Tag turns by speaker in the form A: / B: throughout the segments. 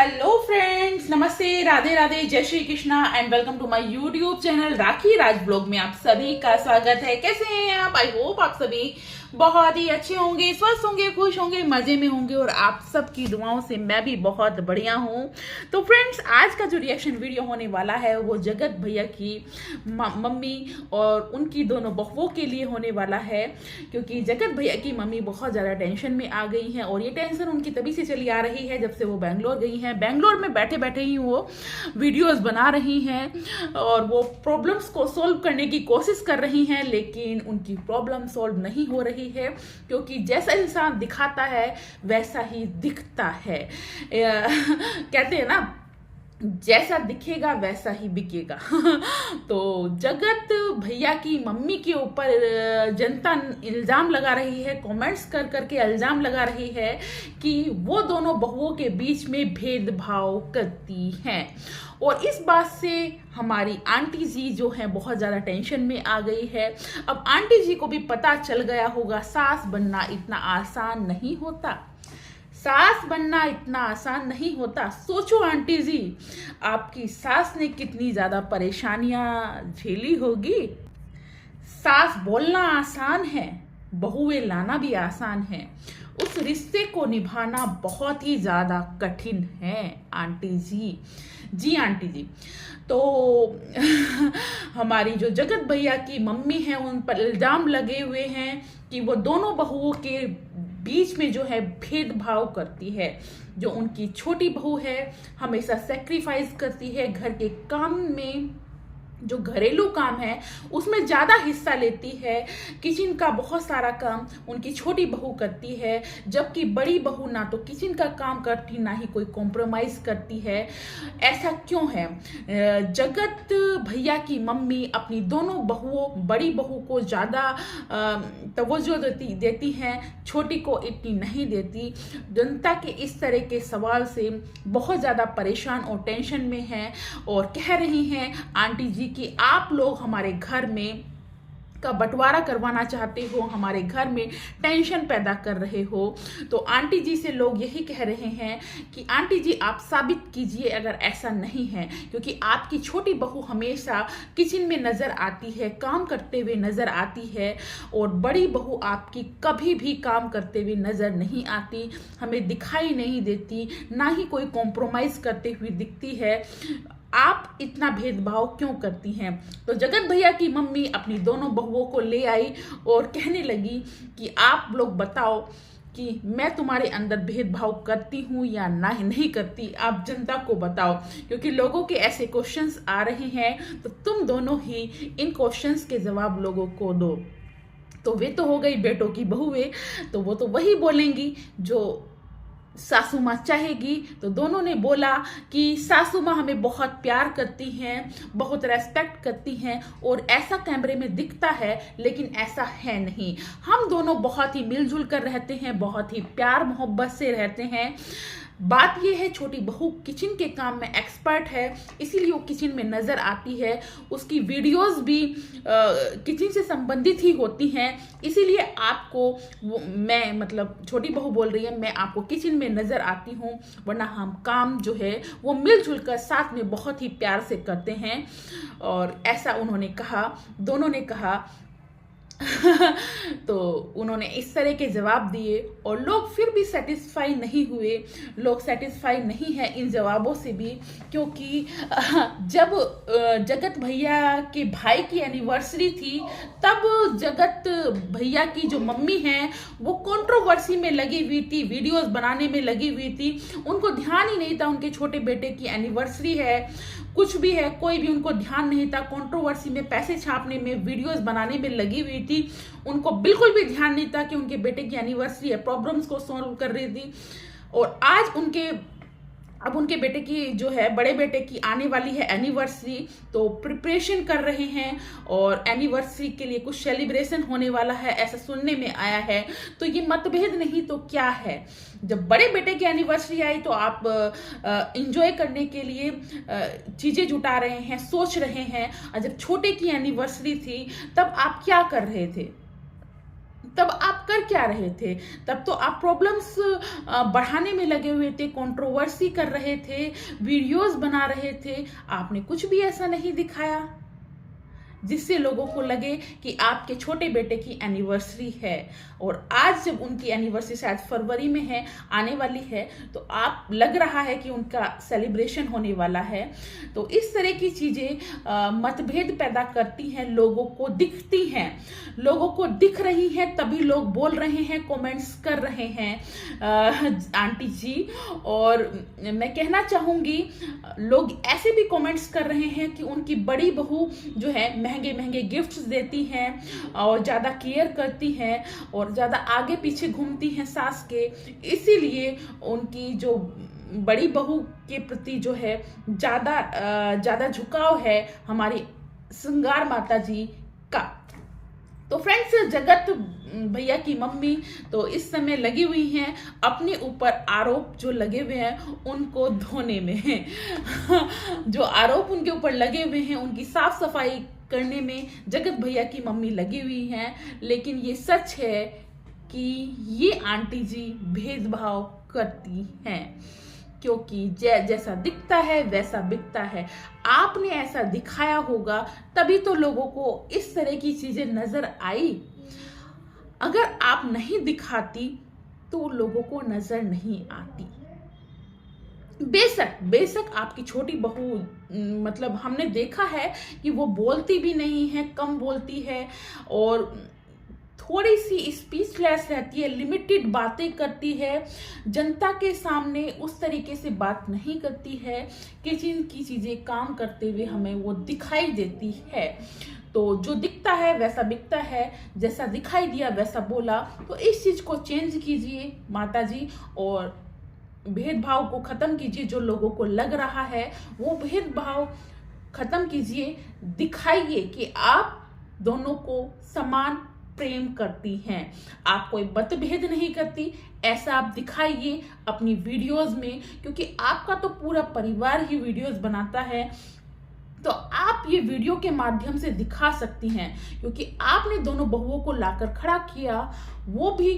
A: Hello friends, नमस्ते, राधे राधे, जय Shri Krishna and welcome to my YouTube channel Rakhi Raj blog में आप सभी का स्वागत है। कैसे हैं आप? आई होप आप सभी बहुत ही अच्छे होंगे, स्वस्थ होंगे, खुश होंगे, मजे में होंगे और आप सबकी दुआओं से मैं भी बहुत बढ़िया हूँ। तो फ्रेंड्स, आज का जो रिएक्शन वीडियो होने वाला है वो जगत भैया की मम्मी और उनकी दोनों बहुओं के लिए होने वाला है, क्योंकि जगत भैया की मम्मी बहुत ज़्यादा टेंशन में आ गई हैं और ये टेंशन उनकी तभी से चली आ रही है जब से वो बेंगलोर गई हैं। बेंगलोर में बैठे बैठे ही वो वीडियोस बना रही हैं और वो प्रॉब्लम्स को सॉल्व करने की कोशिश कर रही हैं, लेकिन उनकी प्रॉब्लम सॉल्व नहीं हो रही है, क्योंकि जैसा इंसान दिखाता है वैसा ही दिखता है। कहते हैं ना, जैसा दिखेगा वैसा ही बिकेगा। तो जगत भैया की मम्मी के ऊपर जनता इल्ज़ाम लगा रही है, कमेंट्स कर करके इल्ज़ाम लगा रही है कि वो दोनों बहुओं के बीच में भेदभाव करती हैं। और इस बात से हमारी आंटी जी जो है बहुत ज़्यादा टेंशन में आ गई है। अब आंटी जी को भी पता चल गया होगा सास बनना इतना आसान नहीं होता। सास बनना इतना आसान नहीं होता। सोचो आंटी जी, आपकी सास ने कितनी ज़्यादा परेशानियां झेली होगी। सास बोलना आसान है, बहुएं लाना भी आसान है, उस रिश्ते को निभाना बहुत ही ज़्यादा कठिन है आंटी जी। जी आंटी जी। तो हमारी जो जगत भैया की मम्मी है उन पर इल्ज़ाम लगे हुए हैं कि वो दोनों बहुओं के बीच में जो है भेदभाव करती है। जो उनकी छोटी बहू है हमेशा सेक्रीफाइस करती है, घर के काम में जो घरेलू काम है उसमें ज़्यादा हिस्सा लेती है। किचन का बहुत सारा काम उनकी छोटी बहू करती है, जबकि बड़ी बहू ना तो किचन का काम करती ना ही कोई कॉम्प्रोमाइज़ करती है। ऐसा क्यों है? जगत भैया की मम्मी अपनी दोनों बहुओं, बड़ी बहू को ज़्यादा तवज्जो देती हैं, छोटी को इतनी नहीं देती। जनता के इस तरह के सवाल से बहुत ज़्यादा परेशान और टेंशन में हैं और कह रही हैं आंटी जी कि आप लोग हमारे घर में का बंटवारा करवाना चाहते हो, हमारे घर में टेंशन पैदा कर रहे हो। तो आंटी जी से लोग यही कह रहे हैं कि आंटी जी आप साबित कीजिए अगर ऐसा नहीं है, क्योंकि आपकी छोटी बहू हमेशा किचन में नज़र आती है, काम करते हुए नज़र आती है, और बड़ी बहू आपकी कभी भी काम करते हुए नज़र नहीं आती, हमें दिखाई नहीं देती, ना ही कोई कॉम्प्रोमाइज़ करते हुए दिखती है। आप इतना भेदभाव क्यों करती हैं? तो जगत भैया की मम्मी अपनी दोनों बहुओं को ले आई और कहने लगी कि आप लोग बताओ कि मैं तुम्हारे अंदर भेदभाव करती हूँ या नहीं करती, आप जनता को बताओ, क्योंकि लोगों के ऐसे क्वेश्चंस आ रहे हैं, तो तुम दोनों ही इन क्वेश्चंस के जवाब लोगों को दो। तो वे तो हो गई बेटों की बहुएं, तो वो तो वही बोलेंगी जो सासू माँ चाहेगी। तो दोनों ने बोला कि सासू माँ हमें बहुत प्यार करती हैं, बहुत रेस्पेक्ट करती हैं, और ऐसा कैमरे में दिखता है लेकिन ऐसा है नहीं। हम दोनों बहुत ही मिलजुल कर रहते हैं, बहुत ही प्यार मोहब्बत से रहते हैं। बात यह है छोटी बहू किचन के काम में एक्सपर्ट है, इसीलिए वो किचन में नज़र आती है, उसकी वीडियोस भी किचन से संबंधित ही होती हैं, इसीलिए आपको मैं मतलब छोटी बहू बोल रही है मैं आपको किचन में नज़र आती हूँ, वरना हम काम जो है वो मिलजुल कर साथ में बहुत ही प्यार से करते हैं। और ऐसा उन्होंने कहा, दोनों ने कहा। तो उन्होंने इस तरह के जवाब दिए और लोग फिर भी सेटिस्फाई नहीं हुए। लोग सेटिस्फाई नहीं है इन जवाबों से भी, क्योंकि जब जगत भैया के भाई की एनिवर्सरी थी तब जगत भैया की जो मम्मी हैं वो कंट्रोवर्सी में लगी हुई थी, वीडियोस बनाने में लगी हुई थी। उनको ध्यान ही नहीं था उनके छोटे बेटे की एनिवर्सरी है, कुछ भी है, कोई भी उनको ध्यान नहीं था। कंट्रोवर्सी में पैसे छापने में, वीडियोस बनाने में लगी हुई थी। उनको बिल्कुल भी ध्यान नहीं था कि उनके बेटे की एनिवर्सरी है, प्रॉब्लम्स को सॉल्व कर रही थी। और आज अब उनके बेटे की जो है, बड़े बेटे की आने वाली है एनिवर्सरी, तो प्रिपरेशन कर रहे हैं और एनिवर्सरी के लिए कुछ सेलिब्रेशन होने वाला है, ऐसा सुनने में आया है। तो ये मतभेद नहीं तो क्या है? जब बड़े बेटे की एनिवर्सरी आई तो आप इंजॉय करने के लिए चीज़ें जुटा रहे हैं, सोच रहे हैं, और जब छोटे की एनिवर्सरी थी तब आप क्या कर रहे थे? तब आप कर क्या रहे थे? तब तो आप प्रॉब्लम्स बढ़ाने में लगे हुए थे, कंट्रोवर्सी कर रहे थे, वीडियोस बना रहे थे। आपने कुछ भी ऐसा नहीं दिखाया जिससे लोगों को लगे कि आपके छोटे बेटे की एनिवर्सरी है। और आज जब उनकी एनिवर्सरी शायद फरवरी में है, आने वाली है, तो आप लग रहा है कि उनका सेलिब्रेशन होने वाला है। तो इस तरह की चीज़ें मतभेद पैदा करती हैं, लोगों को दिखती हैं, लोगों को दिख रही हैं, तभी लोग बोल रहे हैं, कमेंट्स कर रहे हैं आंटी जी। और मैं कहना चाहूँगी, लोग ऐसे भी कमेंट्स कर रहे हैं कि उनकी बड़ी बहू जो है महंगे महंगे गिफ्ट्स देती हैं और ज़्यादा केयर करती हैं और ज़्यादा आगे पीछे घूमती हैं सास के, इसीलिए उनकी जो बड़ी बहू के प्रति जो है ज़्यादा झुकाव है हमारी श्रृंगार माता जी का। तो फ्रेंड्स, जगत भैया की मम्मी तो इस समय लगी हुई हैं अपने ऊपर आरोप जो लगे हुए हैं उनको धोने में जो आरोप उनके ऊपर लगे हुए हैं उनकी साफ सफाई करने में जगत भैया की मम्मी लगी हुई हैं। लेकिन ये सच है कि ये आंटी जी भेदभाव करती हैं, क्योंकि जैसा दिखता है वैसा बिकता है। आपने ऐसा दिखाया होगा तभी तो लोगों को इस तरह की चीजें नजर आई। अगर आप नहीं दिखाती तो लोगों को नजर नहीं आती। बेशक आपकी छोटी बहू, मतलब हमने देखा है कि वो बोलती भी नहीं है, कम बोलती है और थोड़ी सी स्पीचलेस रहती है, लिमिटेड बातें करती है, जनता के सामने उस तरीके से बात नहीं करती है। किचन की चीजें काम करते हुए हमें वो दिखाई देती है। तो जो दिखता है वैसा बिकता है, जैसा दिखाई दिया वैसा बोला। तो इस चीज को चेंज कीजिए माता जी और भेदभाव को खत्म कीजिए। जो लोगों को लग रहा है वो भेदभाव खत्म कीजिए, दिखाइए कि आप दोनों को समान प्रेम करती हैं, आप कोई मतभेद नहीं करती, ऐसा आप दिखाइए अपनी वीडियोस में, क्योंकि आपका तो पूरा परिवार ही वीडियोस बनाता है। तो आप ये वीडियो के माध्यम से दिखा सकती हैं, क्योंकि आपने दोनों बहुओं को लाकर खड़ा किया, वो भी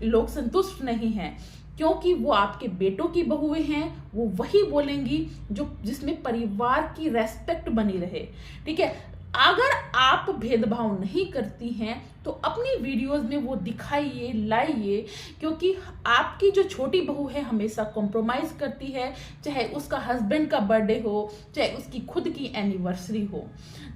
A: लोग संतुष्ट नहीं हैं, क्योंकि वो आपके बेटों की बहुएं हैं। वो वही बोलेंगी जो जिसमें परिवार की रेस्पेक्ट बनी रहे। ठीक है, अगर आप भेदभाव नहीं करती हैं तो अपनी वीडियोस में वो दिखाइए, लाइए, क्योंकि आपकी जो छोटी बहू है हमेशा कॉम्प्रोमाइज करती है, चाहे उसका हस्बैंड का बर्थडे हो, चाहे उसकी खुद की एनिवर्सरी हो।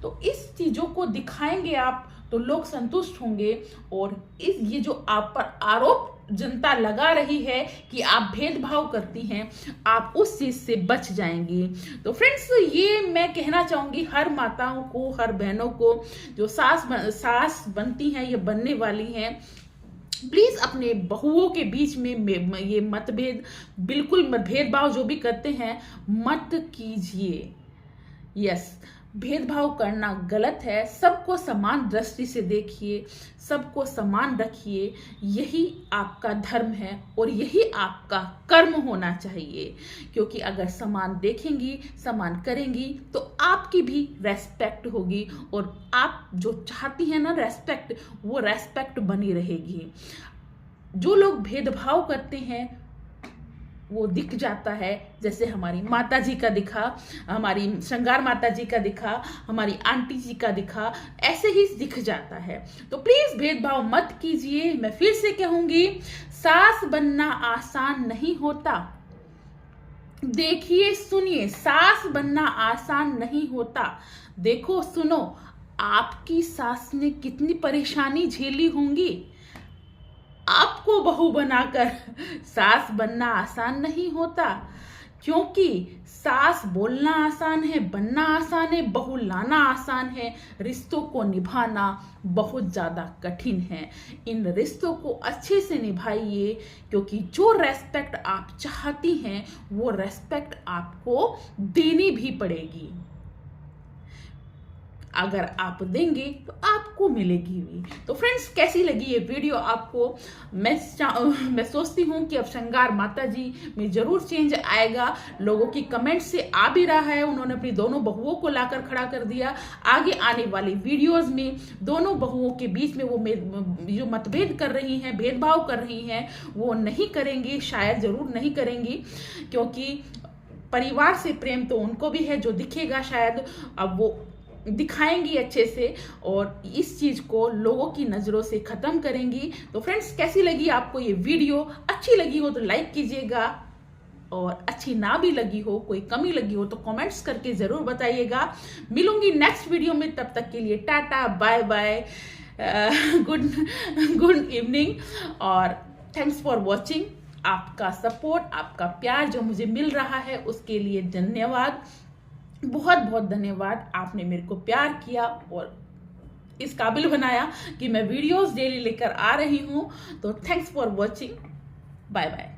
A: तो इस चीजों को दिखाएंगे आप तो लोग संतुष्ट होंगे। और ये जो आप पर आरोप जनता लगा रही है कि आप भेदभाव करती हैं, आप उस चीज से बच जाएंगी। तो फ्रेंड्स, ये मैं कहना चाहूंगी हर माताओं को, हर बहनों को जो सास बनती हैं, ये बनने वाली हैं, प्लीज अपने बहुओं के बीच में ये मतभेद, बिल्कुल भेदभाव जो भी करते हैं मत कीजिए। यस, भेदभाव करना गलत है। सबको समान दृष्टि से देखिए, सबको समान रखिए, यही आपका धर्म है और यही आपका कर्म होना चाहिए। क्योंकि अगर समान देखेंगी, समान करेंगी तो आपकी भी रेस्पेक्ट होगी और आप जो चाहती हैं ना रेस्पेक्ट, वो रेस्पेक्ट बनी रहेगी। जो लोग भेदभाव करते हैं वो दिख जाता है, जैसे हमारी माता जी का दिखा, हमारी श्रृंगार माता जी का दिखा, हमारी आंटी जी का दिखा, ऐसे ही दिख जाता है। तो प्लीज भेदभाव मत कीजिए। मैं फिर से कहूंगी, सास बनना आसान नहीं होता। देखिए, सुनिए, सास बनना आसान नहीं होता। देखो, सुनो, आपकी सास ने कितनी परेशानी झेली होंगी। आपको बहू बनाकर सास बनना आसान नहीं होता, क्योंकि सास बोलना आसान है, बनना आसान है, बहू लाना आसान है, रिश्तों को निभाना बहुत ज्यादा कठिन है। इन रिश्तों को अच्छे से निभाइए, क्योंकि जो रेस्पेक्ट आप चाहती हैं वो रेस्पेक्ट आपको देनी भी पड़ेगी। अगर आप देंगे तो आपको मिलेगी भी। तो फ्रेंड्स, कैसी लगी ये वीडियो आपको? मैं सोचती हूँ कि अब श्रृंगार माता जी में जरूर चेंज आएगा। लोगों की कमेंट से आ भी रहा है, उन्होंने अपनी दोनों बहुओं को लाकर खड़ा कर दिया। आगे आने वाली वीडियोस में दोनों बहुओं के बीच में वो जो मतभेद कर रही हैं, भेदभाव कर रही हैं, वो नहीं करेंगी, शायद जरूर नहीं करेंगी, क्योंकि परिवार से प्रेम तो उनको भी है, जो दिखेगा शायद अब वो दिखाएंगी अच्छे से और इस चीज को लोगों की नजरों से खत्म करेंगी। तो फ्रेंड्स, कैसी लगी आपको ये वीडियो? अच्छी लगी हो तो लाइक कीजिएगा, और अच्छी ना भी लगी हो, कोई कमी लगी हो तो कमेंट्स करके जरूर बताइएगा। मिलूंगी नेक्स्ट वीडियो में, तब तक के लिए tata bye bye, good evening, और थैंक्स फॉर वॉचिंग। आपका सपोर्ट, आपका प्यार जो मुझे मिल रहा है उसके लिए धन्यवाद, बहुत बहुत धन्यवाद। आपने मेरे को प्यार किया और इस काबिल बनाया कि मैं वीडियोस डेली लेकर आ रही हूँ। तो thanks for watching, bye bye.